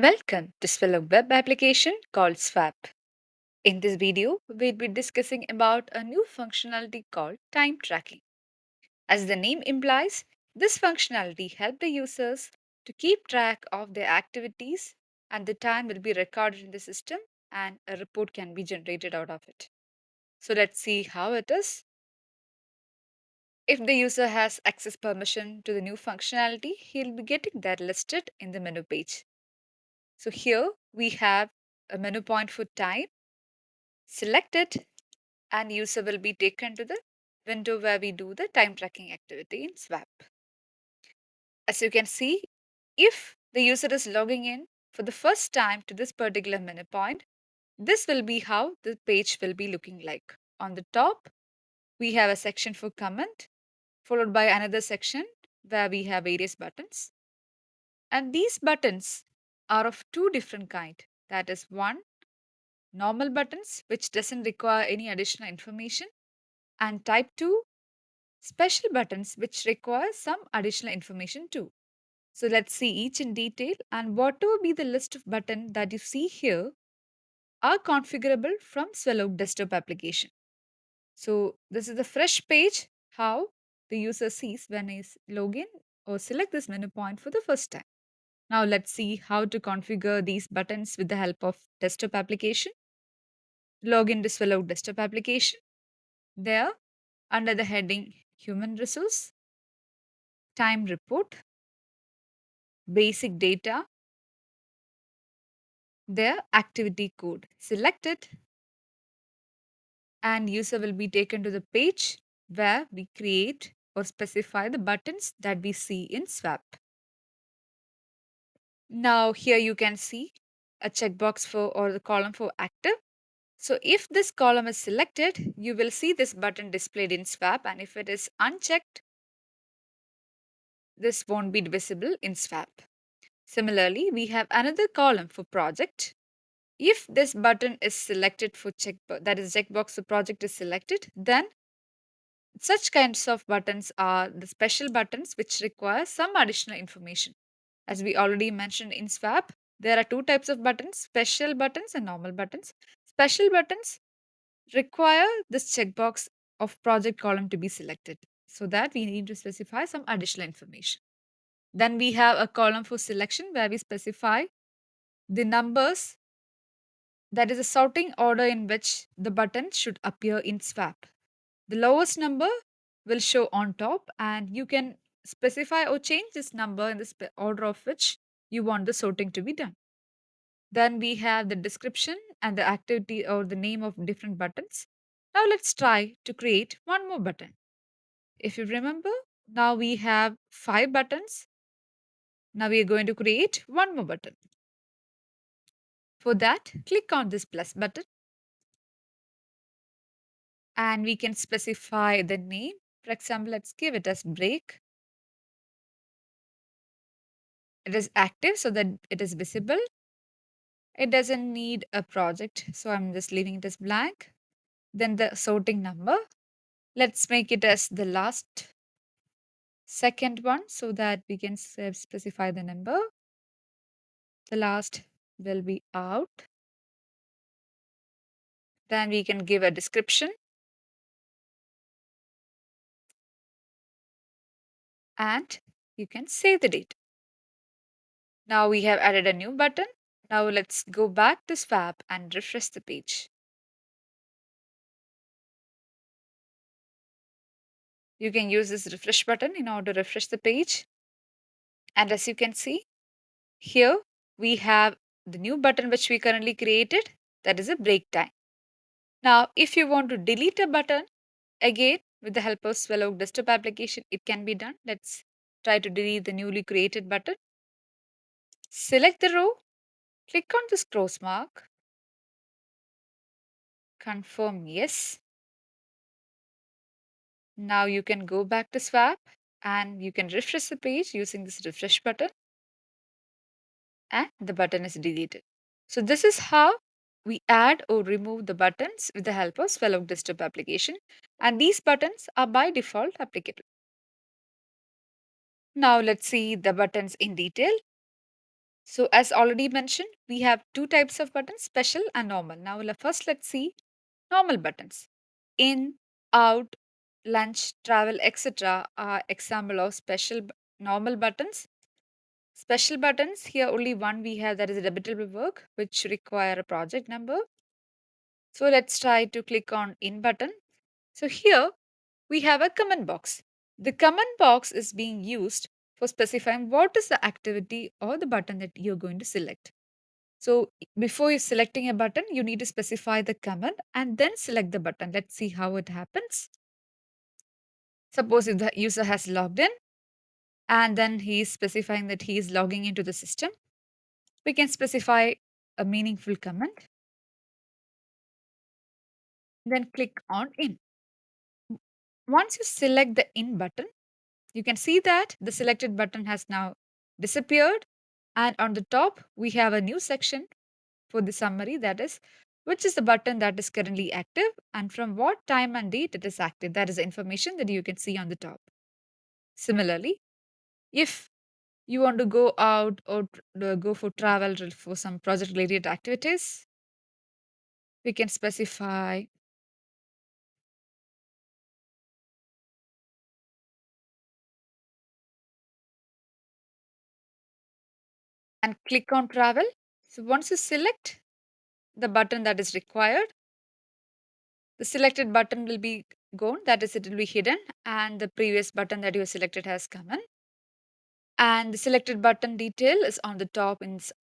Welcome to Swallow web application called SWAPP. In this video, we'll be discussing about a new functionality called time tracking. As the name implies, this functionality helps the users to keep track of their activities and the time will be recorded in the system and a report can be generated out of it. So let's see how it is. If the user has access permission to the new functionality, he'll be getting that listed in the menu page. So here we have a menu point for time. Select it and user will be taken to the window where we do the time tracking activity in SWAPP. As you can see, if the user is logging in for the first time to this particular menu point, this will be how the page will be looking like. On the top, we have a section for comment, followed by another section where we have various buttons. And these buttons are of two different kind. That is one, normal buttons, which doesn't require any additional information, and type 2, special buttons, which require some additional information too. So let's see each in detail, and whatever be the list of buttons that you see here are configurable from Swallow desktop application. So this is the fresh page how the user sees when he log in or select this menu point for the first time. Now let's see how to configure these buttons with the help of desktop application. Log into Swallow desktop application. There, under the heading Human Resource, Time Report, Basic Data, their activity code. Select it and user will be taken to the page where we create or specify the buttons that we see in SWAPP. Now here you can see a checkbox for or the column for active. So if this column is selected, you will see this button displayed in SWAPP, and if it is unchecked, this won't be visible in SWAPP. Similarly, we have another column for project. If this button is selected for checkbox, that is checkbox for project is selected, then such kinds of buttons are the special buttons which require some additional information. As we already mentioned in SWAP, there are two types of buttons, special buttons and normal buttons. Special buttons require this checkbox of project column to be selected so that we need to specify some additional information. Then we have a column for selection where we specify the numbers, that is a sorting order in which the button should appear in SWAP. The lowest number will show on top, and you can specify or change this number in the order of which you want the sorting to be done. Then we have the description and the activity or the name of different buttons. Now let's try to create one more button. If you remember, now we have 5 buttons. Now we are going to create one more button. For that, click on this plus button and we can specify the name. For example, let's give it as break. It is active so that it is visible. It doesn't need a project, so I'm just leaving it as blank. Then the sorting number. Let's make it as the last second one so that we can specify the number. The last will be out. Then we can give a description. And you can save the date. Now we have added a new button. Now let's go back to SWAP and refresh the page. You can use this refresh button in order to refresh the page. And as you can see, here we have the new button which we currently created, that is a break time. Now, if you want to delete a button, again with the help of Swallow desktop application, it can be done. Let's try to delete the newly created button. Select the row, click on this cross mark, confirm yes. Now you can go back to SWAP and you can refresh the page using this refresh button, and the button is deleted. So this is how we add or remove the buttons with the help of Swallow desktop application, and these buttons are by default applicable. Now let's see the buttons in detail. So, as already mentioned, we have two types of buttons, special and normal. Now, first let's see normal buttons. In, out, lunch, travel, etc. are example of normal buttons. Special buttons, here only one we have, that is a debitable work, which require a project number. So let's try to click on in button. So here we have a comment box. The comment box is being used for specifying what is the activity or the button that you're going to select. So before you're selecting a button, you need to specify the command and then select the button. Let's see how it happens. Suppose if the user has logged in and then he is specifying that he is logging into the system, we can specify a meaningful command, then click on in. Once you select the in button, you can see that the selected button has now disappeared, and on the top we have a new section for the summary, that is which is the button that is currently active and from what time and date it is active. That is the information that you can see on the top. Similarly, if you want to go out or go for travel for some project related activities, we can specify and click on travel. So once you select the button that is required, the selected button will be gone, that is, it will be hidden, and the previous button that you have selected has come in. And the selected button detail is on the top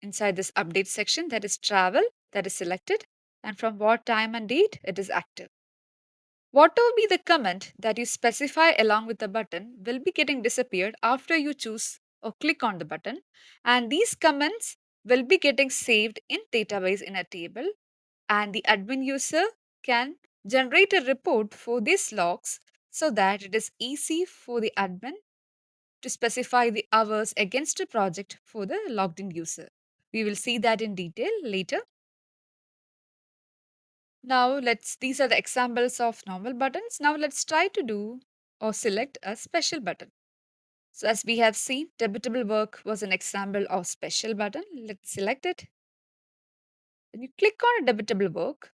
inside this update section, that is travel, that is selected, and from what time and date it is active. Whatever be the comment that you specify along with the button will be getting disappeared after you choose or click on the button, and these comments will be getting saved in database in a table, and the admin user can generate a report for these logs so that it is easy for the admin to specify the hours against a project for the logged in user. We will see that in detail later. Now these are the examples of normal buttons. Now let's try to do or select a special button. So as we have seen, debitable work was an example of special button. Let's select it. When you click on a debitable work,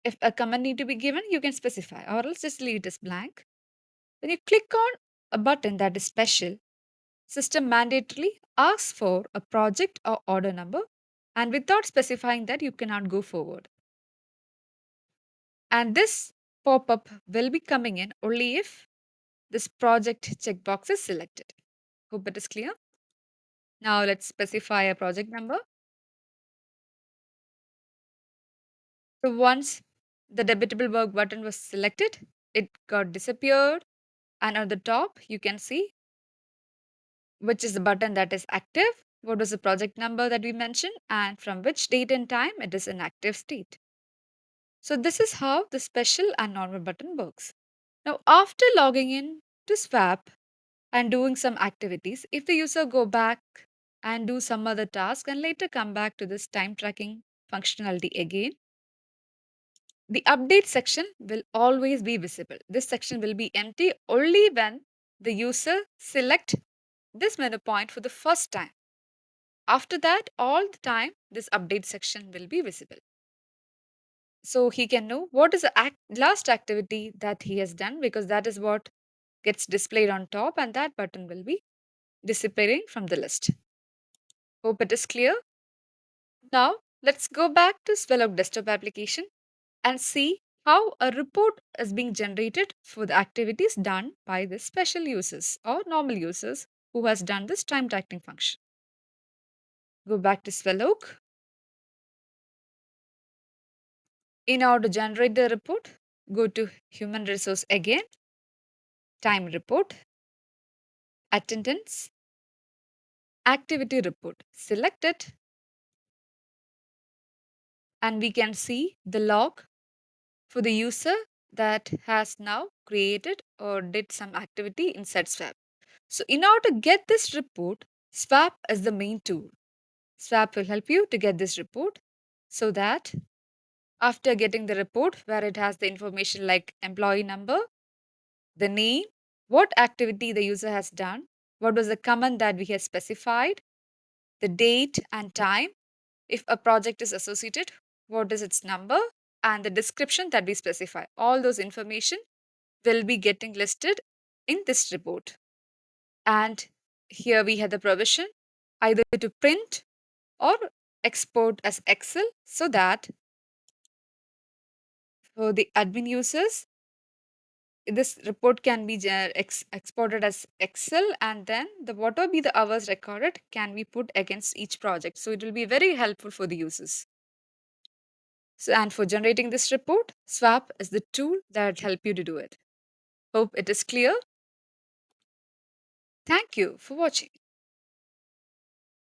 if a command need to be given, you can specify or else just leave it as blank. When you click on a button that is special, system mandatorily asks for a project or order number, and without specifying that, you cannot go forward. And this pop-up will be coming in only if this project checkbox is selected. Hope it is clear. Now let's specify a project number. So once the debitable work button was selected, it got disappeared, and on the top you can see which is the button that is active, what was the project number that we mentioned, and from which date and time it is in active state. So this is how the special and normal button works. Now after logging in to SWAPP and doing some activities, if the user go back and do some other task and later come back to this time tracking functionality again, the update section will always be visible. This section will be empty only when the user select this menu point for the first time. After that, all the time, this update section will be visible. So he can know what is the last activity that he has done, because that is what gets displayed on top, and that button will be disappearing from the list. Hope it is clear. Now, let's go back to Swellog desktop application and see how a report is being generated for the activities done by the special users or normal users who has done this time tracking function. Go back to Swellog. In order to generate the report, go to Human Resource again, Time Report, Attendance, Activity Report. Select it, and we can see the log for the user that has now created or did some activity inside SWAP. So in order to get this report, SWAP is the main tool. SWAP will help you to get this report so that after getting the report where it has the information like employee number, the name, what activity the user has done, what was the command that we have specified, the date and time, if a project is associated, what is its number, and the description that we specify. All those information will be getting listed in this report. And here we have the provision either to print or export as Excel so that for the admin users, this report can be exported as Excel, and then the whatever be the hours recorded can be put against each project. So it will be very helpful for the users. So, and for generating this report, SWAP is the tool that help you to do it. Hope it is clear. Thank you for watching.